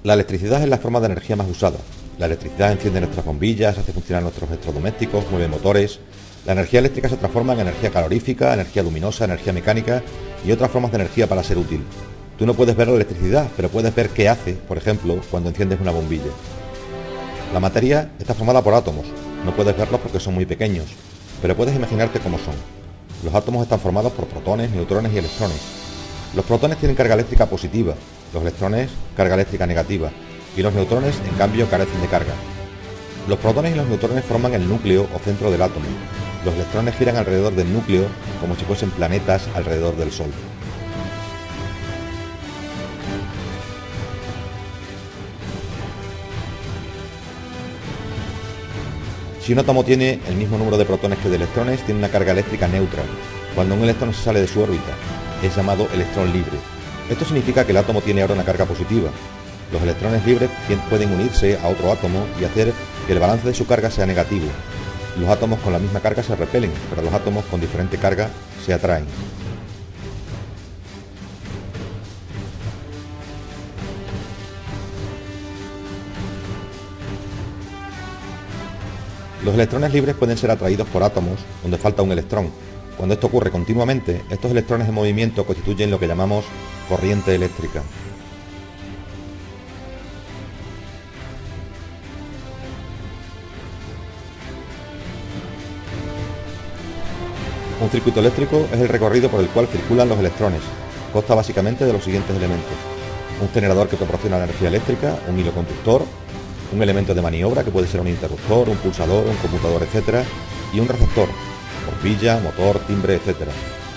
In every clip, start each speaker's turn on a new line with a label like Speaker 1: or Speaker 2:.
Speaker 1: La electricidad es la forma de energía más usada. La electricidad enciende nuestras bombillas, hace funcionar nuestros electrodomésticos, mueve motores. La energía eléctrica se transforma en energía calorífica, energía luminosa, energía mecánica y otras formas de energía para ser útil. Tú no puedes ver la electricidad, pero puedes ver qué hace, por ejemplo, cuando enciendes una bombilla. La materia está formada por átomos. No puedes verlos porque son muy pequeños, pero puedes imaginarte cómo son. Los átomos están formados por protones, neutrones y electrones. Los protones tienen carga eléctrica positiva, los electrones carga eléctrica negativa, y los neutrones, en cambio, carecen de carga. Los protones y los neutrones forman el núcleo o centro del átomo. Los electrones giran alrededor del núcleo como si fuesen planetas alrededor del Sol. Si un átomo tiene el mismo número de protones que de electrones, tiene una carga eléctrica neutra. Cuando un electrón se sale de su órbita, es llamado electrón libre. Esto significa que el átomo tiene ahora una carga positiva. Los electrones libres pueden unirse a otro átomo y hacer que el balance de su carga sea negativo. Los átomos con la misma carga se repelen, pero los átomos con diferente carga se atraen. Los electrones libres pueden ser atraídos por átomos donde falta un electrón. Cuando esto ocurre continuamente, estos electrones en movimiento constituyen lo que llamamos corriente eléctrica. Un circuito eléctrico es el recorrido por el cual circulan los electrones. Consta básicamente de los siguientes elementos: un generador que proporciona energía eléctrica, un hilo conductor, un elemento de maniobra que puede ser un interruptor, un pulsador, un conmutador, etc. y un receptor, bombilla, motor, timbre, etc.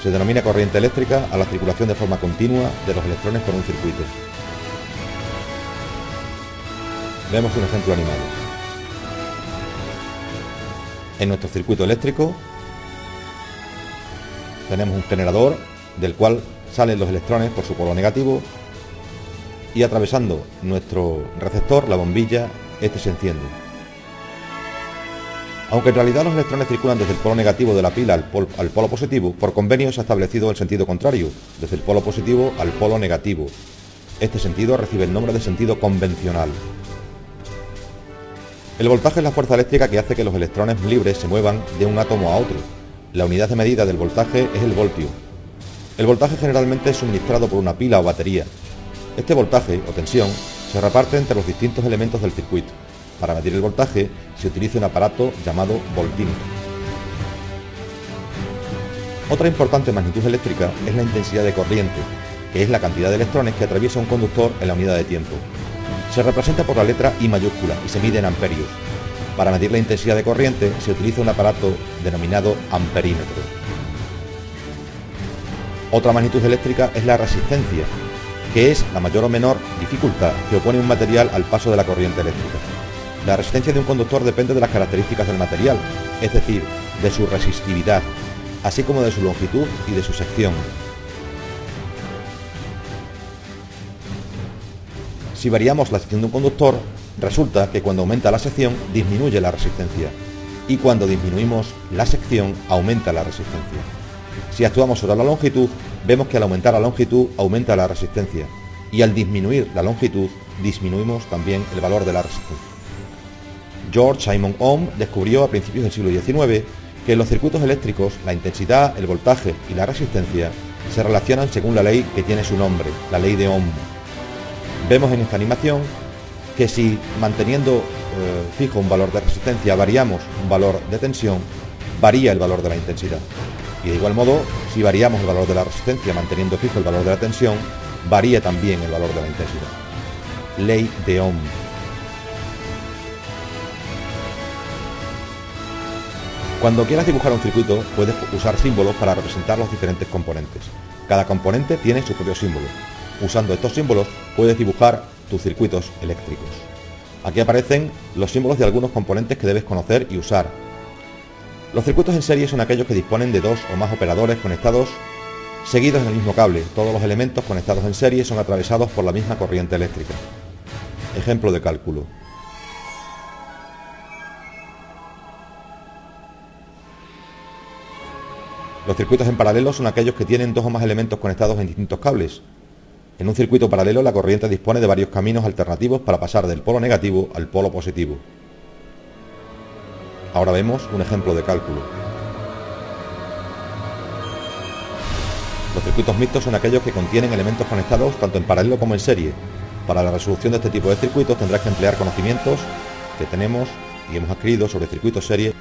Speaker 1: Se denomina corriente eléctrica a la circulación de forma continua de los electrones por un circuito. Veamos un ejemplo animado. En nuestro circuito eléctrico tenemos un generador del cual salen los electrones por su polo negativo y atravesando nuestro receptor, la bombilla, este se enciende. Aunque en realidad los electrones circulan desde el polo negativo de la pila al polo positivo, por convenio se ha establecido el sentido contrario, desde el polo positivo al polo negativo. Este sentido recibe el nombre de sentido convencional. El voltaje es la fuerza eléctrica que hace que los electrones libres se muevan de un átomo a otro. La unidad de medida del voltaje es el voltio. El voltaje generalmente es suministrado por una pila o batería. Este voltaje o tensión se reparte entre los distintos elementos del circuito. Para medir el voltaje se utiliza un aparato llamado voltímetro. Otra importante magnitud eléctrica es la intensidad de corriente, que es la cantidad de electrones que atraviesa un conductor en la unidad de tiempo. Se representa por la letra I mayúscula y se mide en amperios. Para medir la intensidad de corriente se utiliza un aparato denominado amperímetro. Otra magnitud eléctrica es la resistencia, que es la mayor o menor dificultad que opone un material al paso de la corriente eléctrica. La resistencia de un conductor depende de las características del material, es decir, de su resistividad, así como de su longitud y de su sección. Si variamos la sección de un conductor, resulta que cuando aumenta la sección disminuye la resistencia y cuando disminuimos la sección aumenta la resistencia. Si actuamos sobre la longitud, vemos que al aumentar la longitud aumenta la resistencia y al disminuir la longitud disminuimos también el valor de la resistencia. George Simon Ohm descubrió a principios del siglo XIX que en los circuitos eléctricos la intensidad, el voltaje y la resistencia se relacionan según la ley que tiene su nombre, la ley de Ohm. Vemos en esta animación que si manteniendo fijo un valor de resistencia variamos un valor de tensión, varía el valor de la intensidad. Y de igual modo, si variamos el valor de la resistencia manteniendo fijo el valor de la tensión, varía también el valor de la intensidad. Ley de Ohm. Cuando quieras dibujar un circuito, puedes usar símbolos para representar los diferentes componentes. Cada componente tiene su propio símbolo. Usando estos símbolos, puedes dibujar tus circuitos eléctricos. Aquí aparecen los símbolos de algunos componentes que debes conocer y usar. Los circuitos en serie son aquellos que disponen de dos o más operadores conectados seguidos en el mismo cable. Todos los elementos conectados en serie son atravesados por la misma corriente eléctrica. Ejemplo de cálculo. Los circuitos en paralelo son aquellos que tienen dos o más elementos conectados en distintos cables. En un circuito paralelo, la corriente dispone de varios caminos alternativos para pasar del polo negativo al polo positivo. Ahora vemos un ejemplo de cálculo. Los circuitos mixtos son aquellos que contienen elementos conectados tanto en paralelo como en serie. Para la resolución de este tipo de circuitos tendrás que emplear conocimientos que tenemos y hemos adquirido sobre circuitos serie